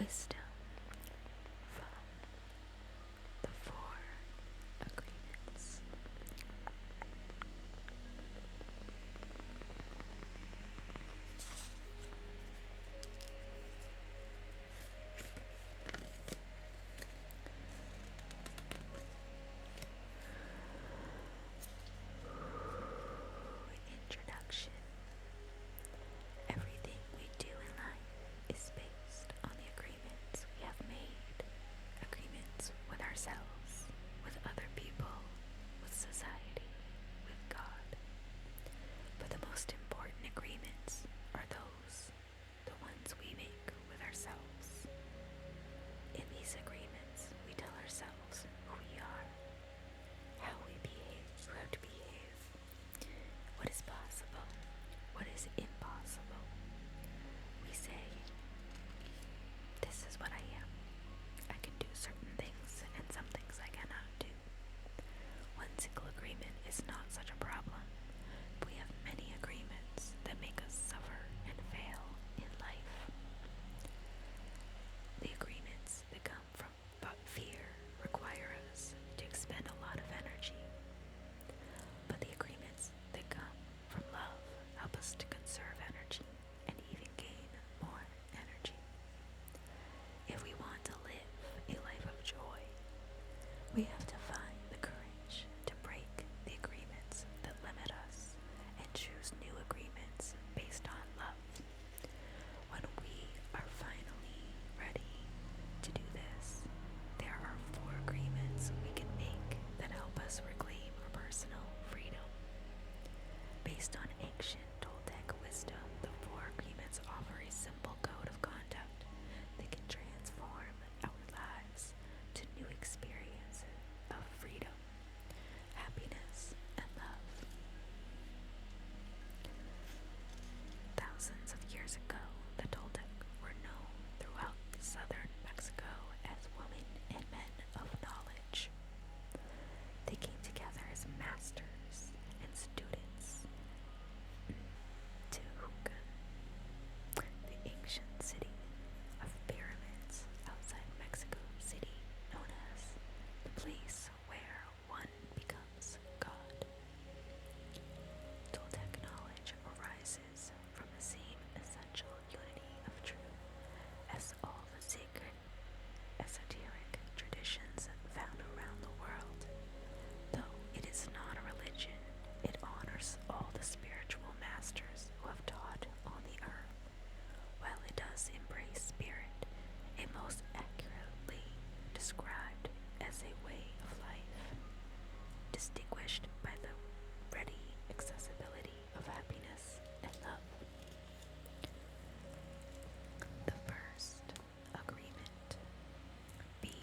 wisdom from the four agreements. Introduction. Everything we do in life is based on the agreements we have made. Agreements with ourselves, with other people, with society, with God. But the most important agreements are the ones we make with ourselves. In these agreements, we tell ourselves who we are, how we have to behave, what is possible, what is impossible. We say, this is what I am. I can do certain things and some things I cannot do. One single agreement is not such a problem. We have many agreements that make us suffer and fail in life. The agreements that come from fear require us to expend a lot of energy. But the agreements that come from love help us to conserve energy and even gain more energy. If we want to live a life of joy, we have to find the courage to break the agreements that limit us and choose new agreements based on love. When we are finally ready to do this, there are 4 agreements we can make that help us reclaim our personal freedom. Based on ancient Toltec wisdom, the 4 agreements offer a simple code of conduct that can transform our lives to new experiences of freedom, happiness, and love. Thousands of years ago, the Toltec were known throughout southern Mexico as women and men of knowledge. They came together as masters and students to Tehucan, the ancient city of pyramids outside Mexico City, known as the place where one becomes God. Toltec knowledge arises from the same essential unity of truth as all the sacred, esoteric traditions found around the world. Though it is not a religion, it honors all the spiritual masters who have taught on the earth. While it does embrace spirit, it most accurately described as a way of life, distinguished by the ready accessibility of happiness and love. The first agreement: be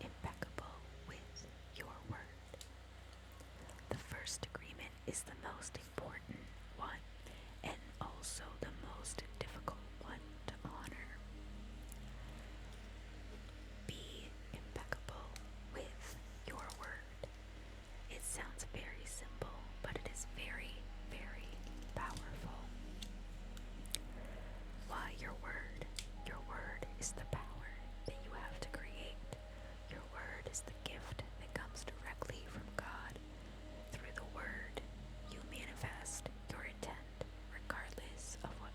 impeccable with your word. The first agreement is the most important one and also the most difficult one to honor. Be impeccable with your word. It sounds very simple, but it is very, very powerful. Why your word? Your word is the power that you have to create. Your word is the gift that comes directly from God. Through the word, you manifest your intent, regardless of what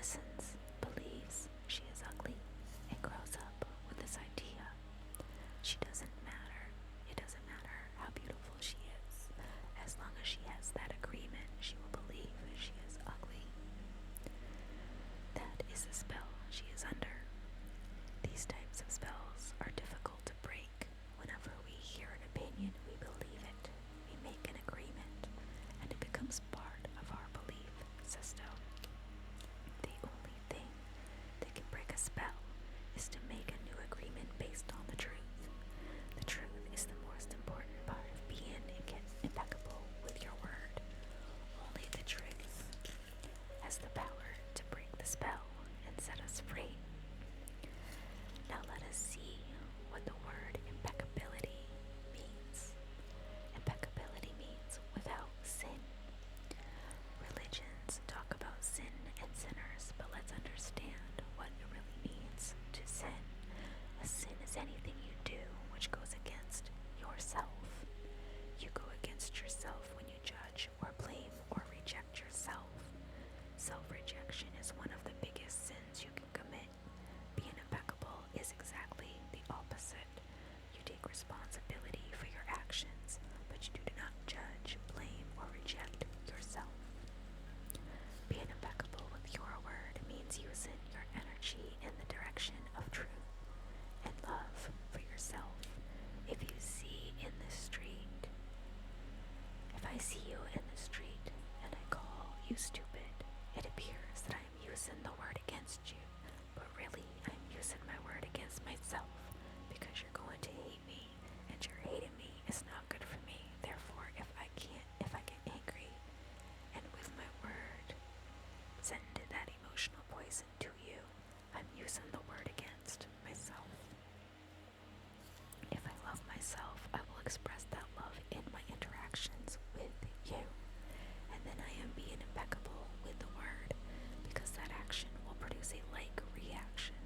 listens, believes she is ugly, and grows up with this idea. She doesn't matter. It doesn't matter how beautiful she is. As long as she has that agreement, she will believe she is ugly. That is the spell she is under. These types of spells are difficult to break. Whenever we hear an opinion, we believe it. We make an agreement, and it becomes part of our belief system. The only thing that can break a spell is to make a new agreement based on the truth. The truth is the most important part of being impeccable with your word. Only the truth has the power to break the spell and set us free. Now let us see what the word impeccability means. Impeccability means without sin. Religions talk about sin and sinners, but let's understand what it really means to sin. A sin is anything you do which goes against yourself. You go against yourself when you judge or blame or reject yourself. Self-rejection is one of the biggest sins you can commit. Being impeccable is exactly the opposite. You take responsibility for your actions, but you do not judge, blame, or reject yourself. Being impeccable with your word means using your energy in the direction of truth and love for yourself. If I see you in the street and I call you stupid, it appears that I am using the word against you, but really I'm using my word against myself, because you're going to hate me, and your hating me is not good for me. Therefore, if I get angry and with my word send that emotional poison to you, I'm using the word against myself. If I love myself, I will express that love in my interactions with you. And then I am being impeccable with the word, because that action will produce a like reaction.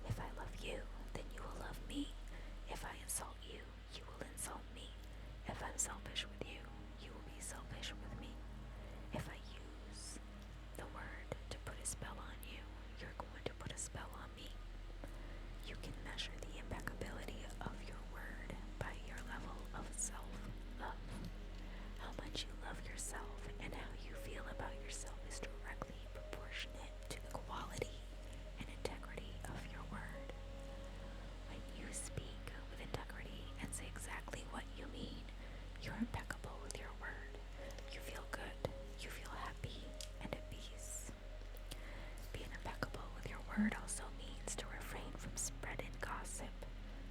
If I love you, then you will love me. If I insult you, you will insult me. If I'm selfish with you, you will be selfish with me. If I use the word to put a spell on you, you're going to put a spell on me. You can measure the impeccability of your word by your level of self-love. How much you love yourself and how you feel about yourself is directly proportionate to the quality and integrity of your word. When you speak with integrity and say exactly what you mean, you're impeccable with your word. You feel good, you feel happy and at peace. Being impeccable with your word also means to refrain from spreading gossip.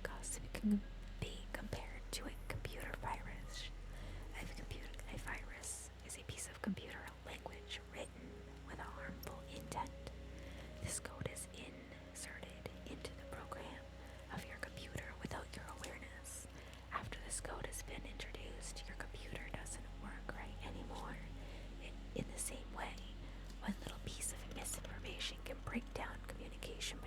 Gossip can be compared to a computer virus. A virus is a piece of computer language written with a harmful intent. This code is inserted into the program of your computer without your awareness. After this code has been introduced, your computer doesn't work right anymore. In the same way, one little piece of misinformation can break down communication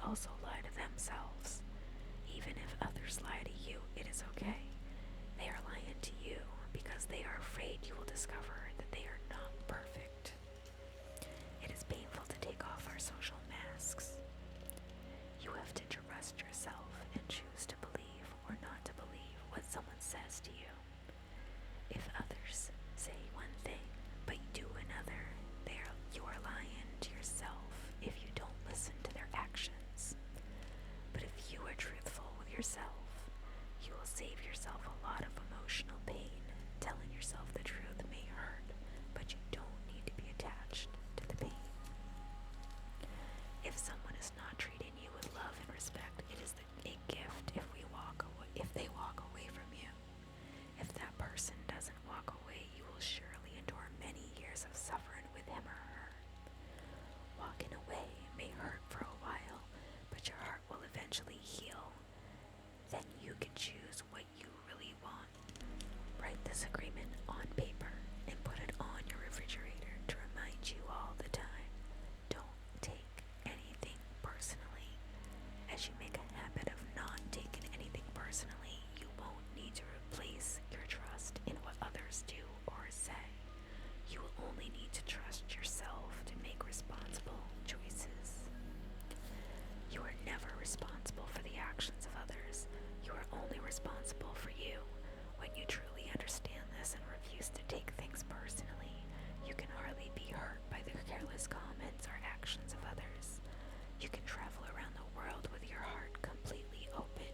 also lie to themselves. Even if others lie to you, it is okay. They are lying to you because they are afraid you will discover that they are not perfect. It is painful to take off our social masks. You have to trust yourself and choose to believe or not to believe what someone says to you. If others say one thing but you do another, you are lying to yourself if you don't listen to their actions. But if you are truthful with yourself, you will save yourself a lot of emotional pain. Telling yourself the truth may hurt, but you don't need to be attached to the pain. If someone is not treating you with love and respect, it is a gift if they walk away from you. If that person doesn't walk away, you will surely endure many years of suffering with him or her. Walking away may hurt for a while, but your heart will eventually heal. Then you can choose what you really want. Write this agreement on paper and put it on your refrigerator to remind you all the time. Don't take anything personally. As you make a habit of not taking anything personally, you won't need to replace your trust in what others do or say. You will only need to trust yourself to make responsible choices. You are never responsible for the actions of others. You are only responsible for you. When you truly understand this and refuse to take things personally, you can hardly be hurt by the careless comments or actions of others. You can travel around the world with your heart completely open.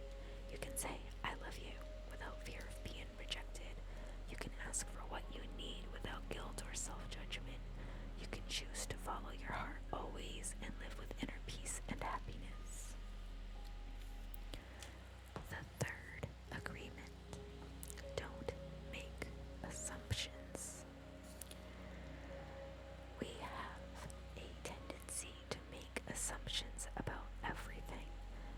You can say, "I love you," without fear of being rejected. You can ask for what you need without guilt or self-judgment. You can choose to follow your heart always and live with inner peace and happiness. The third agreement: don't make assumptions. We have a tendency to make assumptions about everything.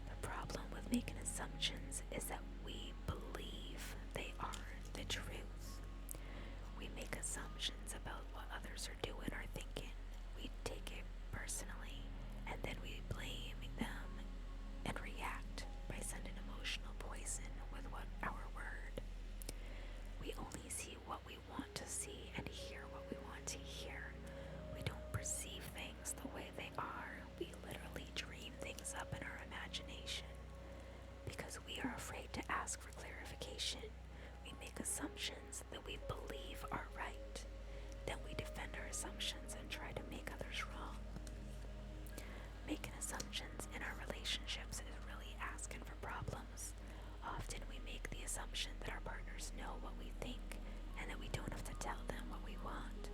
The problem with making assumptions is that we believe they are the truth. We make assumptions about what others are doing or thinking. We take it personally, and then we blame them and react by sending emotional poison with our word. We only see what we want to see and hear what we want to hear. We don't perceive things the way they are. We literally dream things up in our imagination. Because we are afraid to ask for clarification, we make assumptions that we believe are right. Then we defend our assumptions and try to make others wrong. Making assumptions in our relationships is really asking for problems. Often we make the assumption that our partners know what we think and that we don't have to tell them what we want.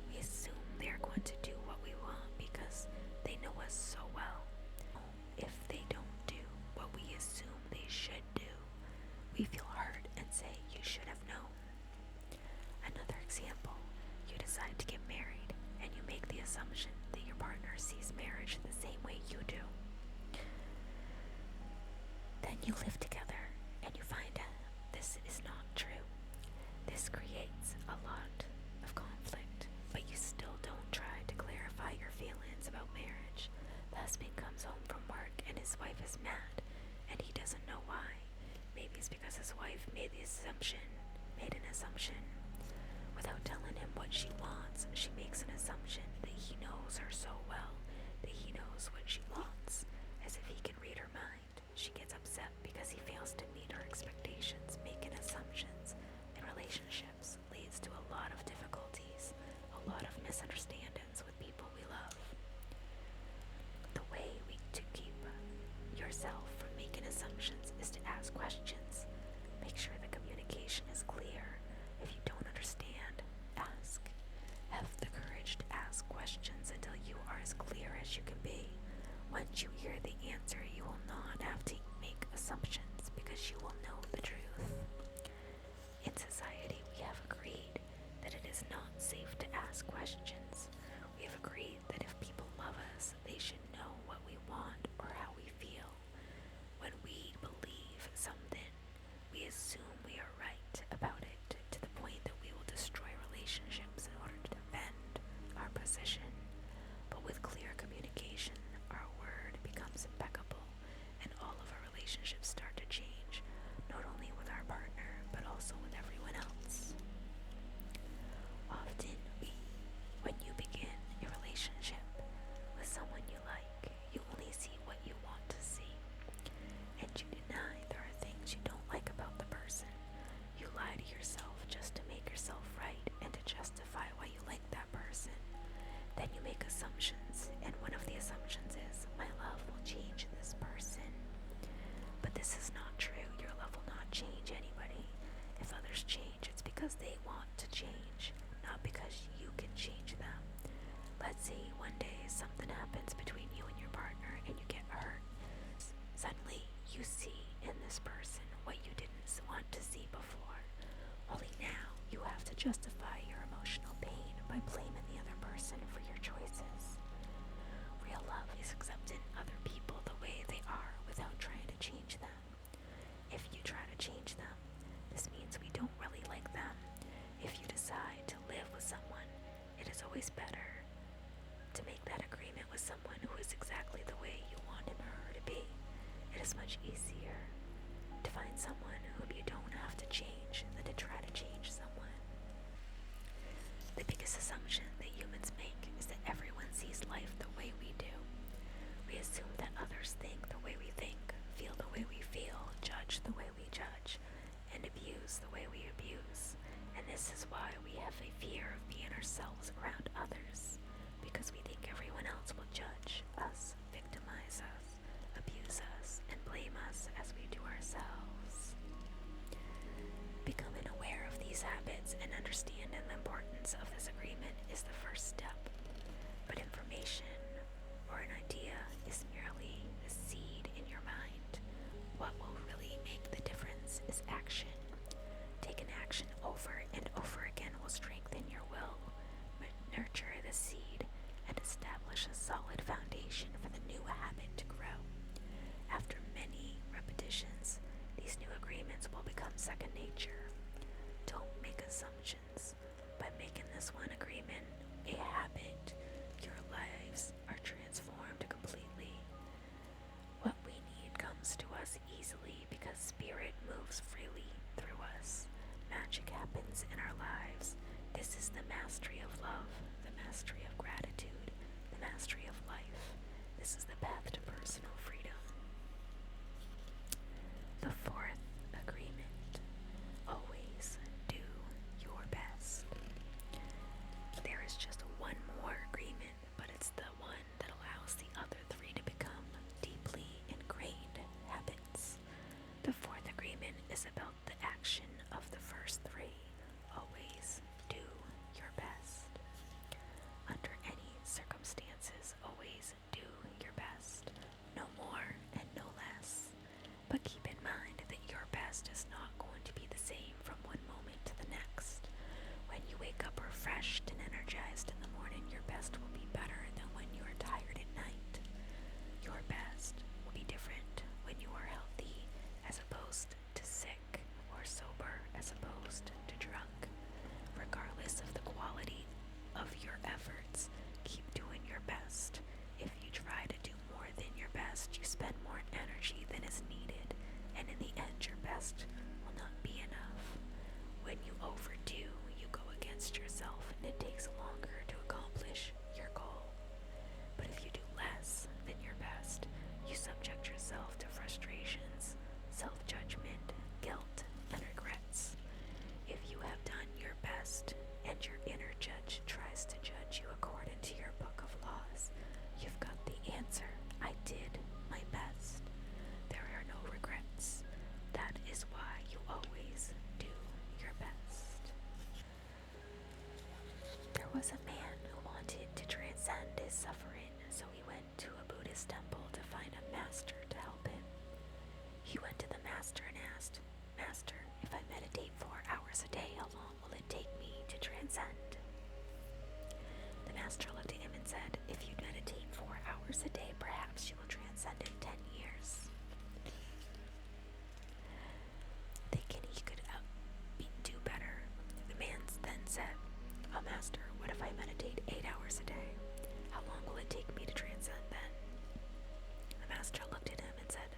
We assume they're going to do what we want because they know us so well. If they don't do what we assume they should do, we feel hurt and say, "You should have known." Another example: you decide to get married and you make the assumption that your partner sees marriage the same way you do. Then you live together and you find out this is not true. This creates a lot of conflict, but you still don't try to clarify your feelings about marriage. The husband comes home from work and his wife is mad, and he doesn't know why. Maybe it's because his wife made an assumption. Without telling him what she wants, she makes an assumption that he knows her so well, that he knows what she wants, as if he can read her mind. She gets upset because he fails to meet her expectations. Making assumptions in relationships leads to a lot of difficulties, a lot of misunderstandings with people we love. The way to keep yourself from making assumptions is to ask questions. Make sure the communication is clear. If you don't understand, ask. Have the courage to ask questions until you are as clear as you can be. justify your emotional pain by blaming the other person for your choices. Real love is accepting other people the way they are without trying to change them. If you try to change them, this means we don't really like them. If you decide to live with someone, it is always better to make that agreement with someone who is exactly the way you want him or her to be. It is much easier to find someone whom you don't have to change than to try to change someone. The biggest assumption that humans make is that everyone sees life the way we do. We assume that others think the way we think, feel the way we feel, judge the way we judge, and abuse the way we abuse. And this is why we have a fear of being ourselves around others, because we think everyone else will judge us, victimize us, abuse us, and blame us as we do ourselves. Becoming aware of these habits and understanding the importance of this agreement is the first step. But information or an idea is merely a seed in your mind. What will really make the difference is action. Taking action over and over again will strengthen your will, nurture the seed, and establish a solid foundation for the new habit to grow. After many repetitions, these new agreements will become second nature. Don't make assumptions. By making this one agreement a habit, your lives are transformed completely. What we need comes to us easily because Spirit moves freely through us. Magic happens in our lives. This is the mastery of love, the mastery of gratitude, the mastery of life. This is the path to personal freedom. The fourth agreement: always do your best. There is just one more agreement, but it's the one that allows the other three to become deeply ingrained habits. The fourth agreement is about the action of the first three. Always do your best. Under any circumstances, always do your best. No more and no less. But keep in mind that your best is not going to be the same from one moment to the next. When you wake up refreshed and energized in the morning, your best will be better than when you are tired at night. Your best will be different when you are healthy as opposed to sick, or sober as opposed to drunk. Regardless of the quality of your efforts, keep doing your best. If you try to do more than your best, you spend more energy than is needed, and in the end your best will not be enough. When you overdo, you go against yourself, and it takes longer to accomplish your goal. But if you do less than your best, you subject yourself to frustrations, self-judgment, guilt, and regrets. If you have done your best and your inner judge tries to judge you according to your book of laws, you've got the answer. I did my best. There are no regrets. That is why you always do your best. There was a man who wanted to transcend his suffering, so he went to a Buddhist temple to find a master to help him. He went to the master and asked, "Master, if I meditate 4 hours a day, how long will it take me to transcend?" The master looked at him and said, "If you meditate 4 hours a day, perhaps you will transcend in 10 years. Thinking he could do better, the man then said, "Oh, Master, what if I meditate 8 hours a day? How long will it take me to transcend then?" The master looked at him and said,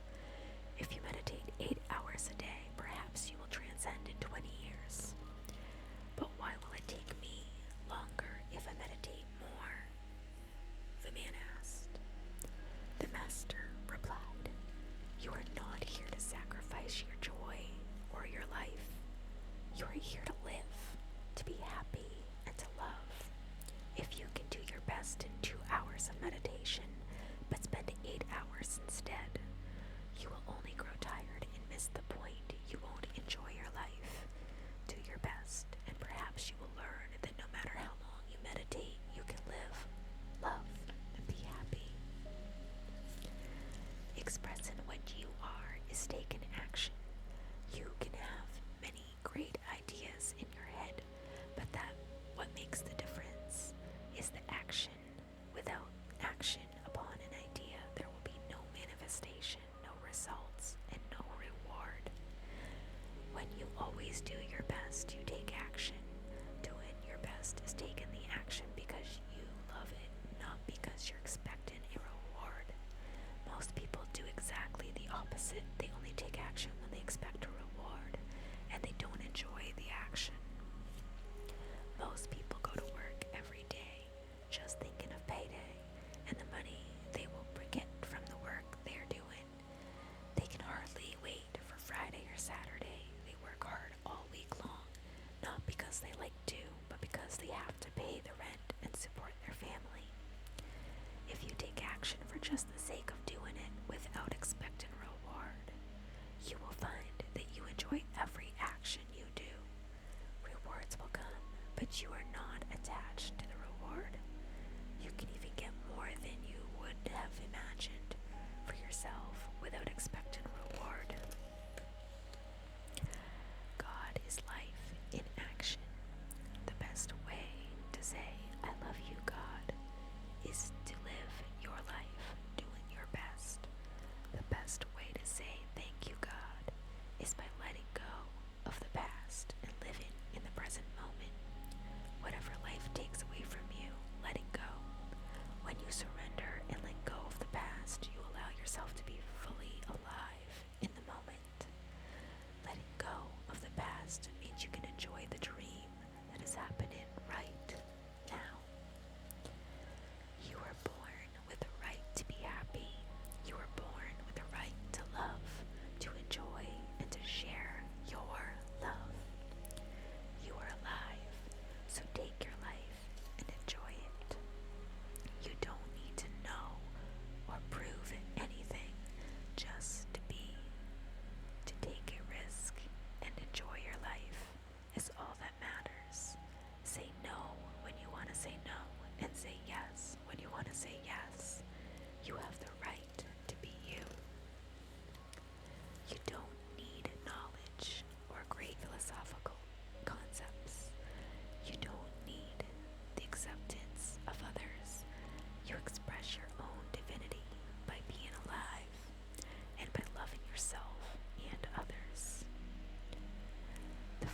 "If you meditate 8 hours a day, perhaps you will transcend in 20 years. But why will it take me longer if I meditate more?" The man asked. The master replied, "You are not here to sacrifice your joy or your life. You are here to live, to be happy, and to love. If you can do your best in 2 hours of meditation, but spend 8 hours instead, you will only grow tired and miss the point. You won't enjoy your life. Do your best, and perhaps you will learn that no matter how long you meditate, you can live, love, and be happy." Expressing what you are is taking action. You can have many great ideas in your head, but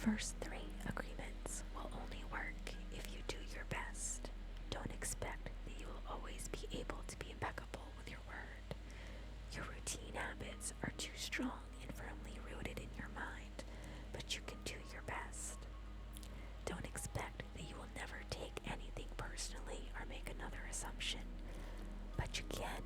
first three agreements will only work if you do your best. Don't expect that you will always be able to be impeccable with your word. Your routine habits are too strong and firmly rooted in your mind, but you can do your best. Don't expect that you will never take anything personally or make another assumption, but you can